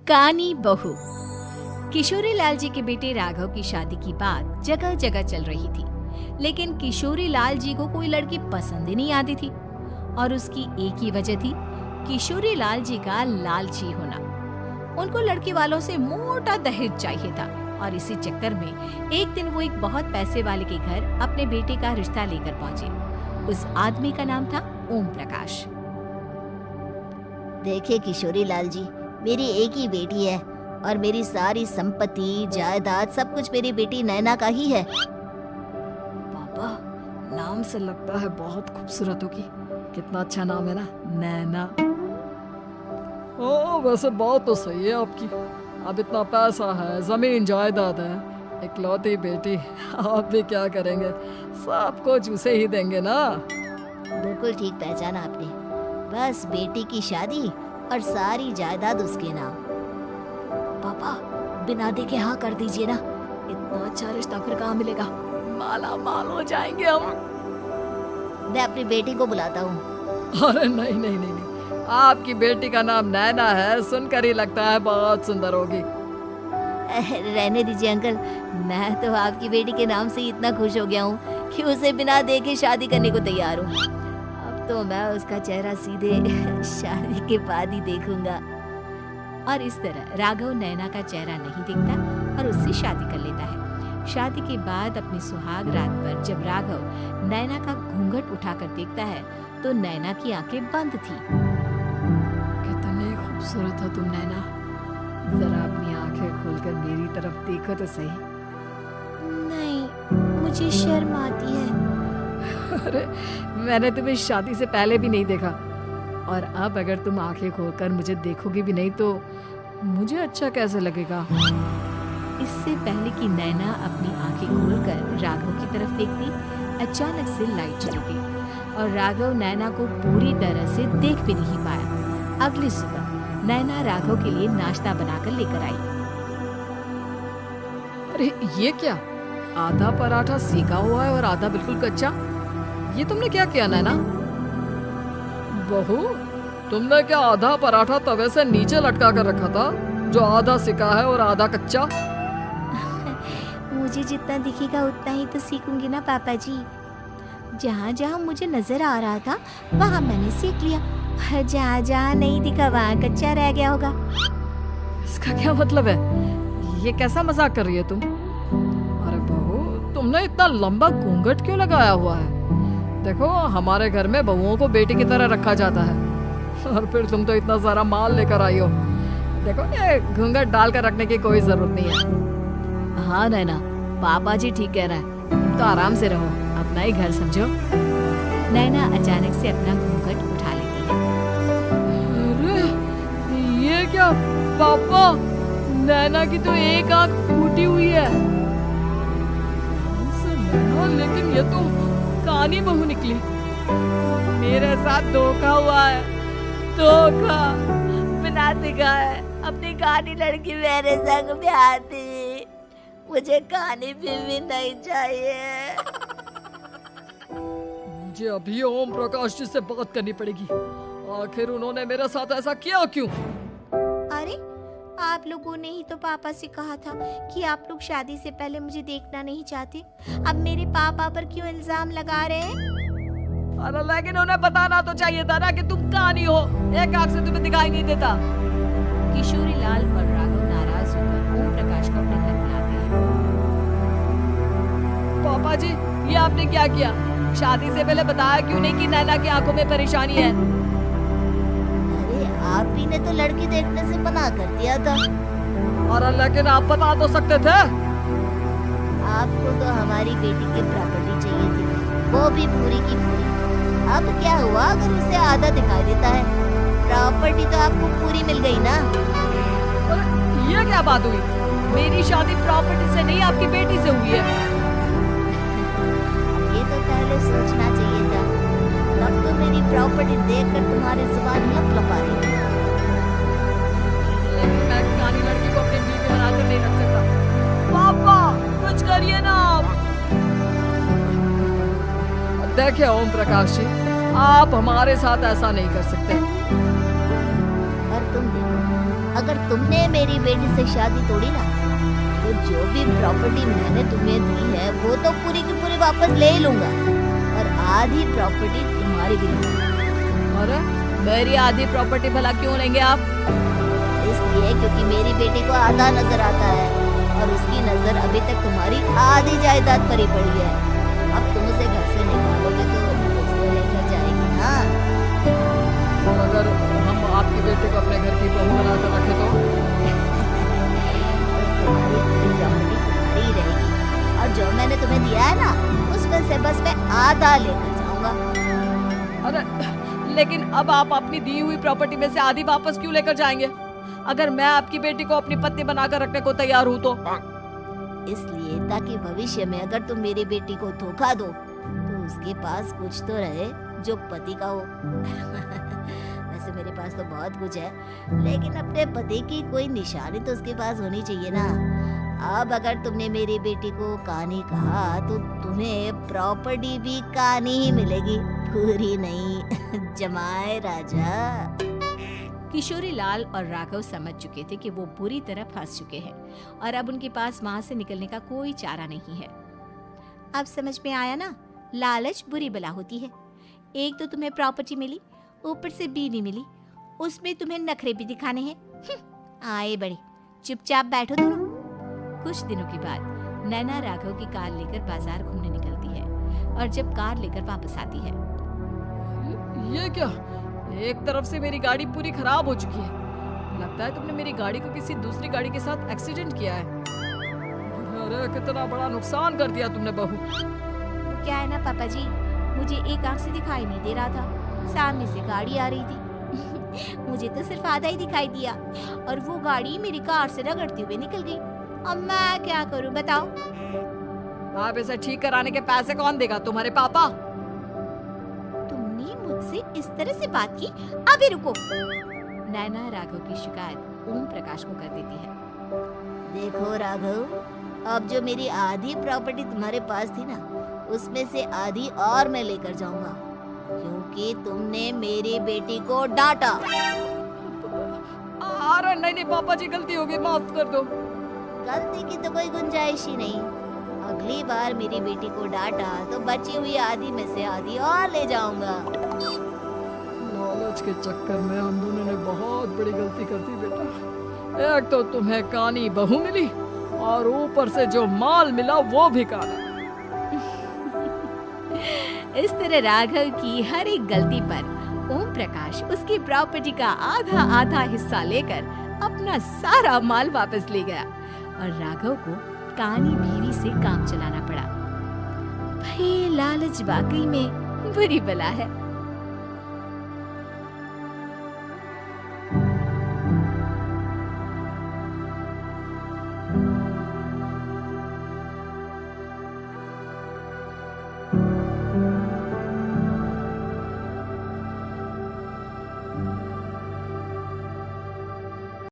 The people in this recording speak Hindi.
कानी बहू। किशोरी लाल जी के बेटे राघव की शादी की बात जगह जगह चल रही थी, लेकिन किशोरी लाल जी को कोई लड़की पसंद ही नहीं आती थी। और उसकी एक ही वजह थी, किशोरी लाल जी का लालची होना। उनको लड़की वालों से मोटा दहेज चाहिए था और इसी चक्कर में एक दिन वो एक बहुत पैसे वाले के घर अपने बेटे का रिश्ता लेकर पहुंचे। उस आदमी का नाम था ओम प्रकाश। देखिए किशोरी लाल जी, मेरी एक ही बेटी है और मेरी सारी संपत्ति जायदाद सब कुछ मेरी बेटी नैना का ही है। पापा, नाम से लगता है बहुत खूबसूरत होगी। कितना अच्छा नाम है ना, नैना। ओ, वैसे बात तो सही है आपकी। अब इतना पैसा है, जमीन जायदाद है, इकलौती बेटी, आप भी क्या करेंगे? सब कुछ उसे ही देंगे ना। बिल्कुल ठीक पहचाना आपने। बस बेटी की शादी और सारी जायदाद उसके नाम। पापा, बिना देखे हाँ कर दीजिए ना। इतना अच्छा रिश्ता फिर कहाँ मिलेगा? माला माल हो जाएंगे हम। मैं अपनी बेटी को बुलाता हूँ। अरे नहीं नहीं नहीं नहीं, आपकी बेटी का नाम नैना है, सुनकर ही लगता है बहुत सुंदर होगी। रहने दीजिए अंकल, मैं तो आपकी बेटी के नाम से ही इतना खुश हो गया हूँ कि उसे बिना देखे शादी करने को तैयार हूँ। अब तो मैं उसका चेहरा सीधे शादी के बाद ही देखूंगा। और इस तरह राघव नैना का चेहरा नहीं देखता और उससे शादी कर लेता है। शादी के बाद अपनी सुहाग रात पर जब राघव नैना का घूंघट उठाकर देखता है तो नैना की आंखें बंद थी। कितनी खूबसूरत हो तुम नैना। जरा अपनी आंखें खोलकर मेरी तरफ देखो तो सही। नहीं, मुझे शर्म आती है। अरे, मैंने तुम्हें शादी से पहले भी नहीं देखा और अब अगर तुम आंखें खोलकर मुझे देखोगी भी नहीं तो मुझे अच्छा कैसे लगेगा? इससे पहले कि नैना अपनी आंखें खोलकर राघव की तरफ देखती, अचानक से लाइट चली गई और राघव नैना को पूरी तरह से देख भी नहीं पाया। अगली सुबह नैना राघव के लिए नाश्ता बनाकर लेकर आई। अरे ये क्या, आधा पराठा सेका हुआ है और आधा बिल्कुल कच्चा। ये तुमने क्या किया नैना? बहू, तुमने क्या आधा पराठा तवे से नीचे लटका कर रखा था जो आधा सेका है और आधा कच्चा? मुझे जितना दिखेगा उतना ही तो सीखूंगी ना पापा जी। जहाँ जहाँ मुझे नजर आ रहा था वहाँ मैंने सीख लिया, और जहाँ जहाँ नहीं दिखा वहाँ कच्चा रह गया होगा। इसका क्या मतलब है? ये कैसा मजाक कर रही है तुम? अरे बहू, तुमने इतना लंबा घूंघट क्यों लगाया हुआ है? देखो, हमारे घर में बहुओं को बेटी की तरह रखा जाता है और फिर तुम तो इतना सारा माल लेकर आई हो। देखो, ये घूंघट डालकर रखने की कोई जरूरत नहीं है। हाँ नैना, पापा जी ठीक कह रहा है, तुम तो आराम से रहो, अपना ही घर समझो। नैना अचानक से अपना घूंघट उठा लेती है। अरे ये क्या पापा, नैना की तो एक आंख फूटी हुई है। नैना, लेकिन ये तो कानी बहू निकली। मेरे साथ धोखा हुआ है, धोखा। बिना दिखाए अपनी कानी लड़की मेरे संग ब्याह थी। मुझे कानी भी नहीं चाहिए। मुझे अभी ओम प्रकाश जी से बात करनी पड़ेगी। आखिर उन्होंने मेरे साथ ऐसा किया क्यों? अरे, आप लोगों ने ही तो पापा से कहा था कि आप लोग शादी से पहले मुझे देखना नहीं चाहते। अब मेरे पापा पर क्यों इल्जाम लगा रहे हैं? अरे लेकिन उन्हें बताना तो चाहिए था ना कि तुम कानी हो, एक आंख से तुम्हें दिखाई नहीं देता। किशोरी लाल और राघव नाराज होकर ओम प्रकाश को अपने घर बुलाते हैं। पापा जी, ये आपने क्या किया? शादी से पहले बताया क्यों नहीं कि नैना की आंखों में परेशानी है? अरे, आप ही ने तो लड़की देखने से मना कर दिया था। और लेकिन आप बता तो सकते थे। आपको तो हमारी बेटी की प्रॉपर्टी चाहिए थी, वो भी पूरी की पूरी। अब क्या हुआ अगर उसे आधा दिखाई देता है? प्रॉपर्टी तो आपको पूरी मिल गई ना। और ये क्या बात हुई? मेरी शादी प्रॉपर्टी से नहीं, आपकी बेटी से हुई है। ये तो पहले सोचना चाहिए था, तब तो मेरी प्रॉपर्टी देखकर तुम्हारी जुबान लपलपा रही थी। लेकिन मैं कानी लड़की को अपनी बीवी बनाकर नहीं रख सकता। पापा, कुछ करिए ना आप। देखिए ओम प्रकाश जी, आप हमारे साथ ऐसा नहीं कर सकते। और तुम देखो, अगर तुमने मेरी बेटी से शादी तोड़ी ना, तो जो भी प्रॉपर्टी मैंने तुम्हें दी है वो तो पूरी की पूरी वापस ले ही लूंगा, और आधी प्रॉपर्टी तुम्हारी भी लूंगा। अरे मेरी आधी प्रॉपर्टी भला क्यों लेंगे आप? इसलिए क्योंकि मेरी बेटी को आधा नजर आता है और उसकी नजर अभी तक तुम्हारी आधी जायदाद पर ही पड़ी है। अब तुम उसे घर से निकालोगे तो उसको लेकर जाएगी ना। और अगर हम आपकी बेटी को अपने घर की बहू बनाकर रखे तो? तुम्हारी पूरी प्रॉपर्टी तुम्हारी ही रहेगी, और जो मैंने तुम्हें दिया है ना, उसमें से बस मैं आधा लेकर जाऊंगा। अरे लेकिन अब आप अपनी दी हुई प्रॉपर्टी में से आधी वापस क्यों लेकर जाएंगे? अगर मैं आपकी बेटी को अपनी पत्नी बनाकर रखने को तैयार हूँ तो? इसलिए ताकि भविष्य में अगर तुम मेरी बेटी को धोखा दो तो उसके पास कुछ तो रहे जो पति का हो। वैसे मेरे पास तो बहुत कुछ है, लेकिन अपने पति की कोई निशानी तो उसके पास होनी चाहिए ना। अब अगर तुमने मेरी बेटी को कहानी कहा तो तुम्हें प्रॉपर्टी भी कहानी ही मिलेगी, पूरी नहीं। जमाए राजा। किशोरी लाल और राघव समझ चुके थे कि वो बुरी तरह फंस चुके हैं और अब उनके पास वहां से निकलने का कोई चारा नहीं है। अब समझ में आया ना, लालच बुरी बला होती है। एक तो तुम्हें प्रॉपर्टी मिली, ऊपर से बीवी मिली, उसमें तुम्हें नखरे भी दिखाने हैं। आए बड़े, चुपचाप बैठो दोनों। कुछ दिनों के बाद नैना राघव की कार लेकर बाजार घूमने निकलती है और जब कार लेकर वापस आती है, ये क्या? एक तरफ से मेरी गाड़ी पूरी खराब हो चुकी है। लगता है तुमने मेरी गाड़ी को किसी दूसरी गाड़ी के साथ एक्सीडेंट किया है। अरे कितना बड़ा नुकसान कर दिया तुमने बहू। तो क्या है ना पापा जी, मुझे एक आंख से दिखाई नहीं दे रहा था, सामने से गाड़ी आ रही थी। मुझे तो सिर्फ आधा ही दिखाई दिया और वो गाड़ी मेरी कार से रगड़ते हुए निकल गई। अब मैं क्या करूं बताओ? आप इसे ठीक कराने के पैसे कौन देगा? तुम्हारे पापा? तुमने मुझसे इस तरह से बात की? अभी रुको। नैना राघव की शिकायत ओम प्रकाश को कर देती है। देखो राघव, अब जो मेरी आधी प्रॉपर्टी तुम्हारे पास थी ना, उसमें से आधी और मैं लेकर जाऊंगा, क्योंकि तुमने मेरी बेटी को डांटा। अरे नहीं नहीं पापा जी, गलती हो गई, माफ कर दो। गलती की तो कोई गुंजाइश ही नहीं। अगली बार मेरी बेटी को डांटा तो बची हुई आधी में से आधी और ले जाऊंगा। लालच के चक्कर में हम दोनों ने बहुत बड़ी गलती कर दी बेटा। एक तो तुम्हें कानी बहू मिली और ऊपर से जो माल मिला वो भी काना। इस तरह राघव की हर एक गलती पर ओम प्रकाश उसकी प्रॉपर्टी का आधा आधा हिस्सा लेकर अपना सारा माल वापस ले गया और राघव को कानी बीवी से काम चलाना पड़ा। भाई लालच वाकई में बुरी बला है।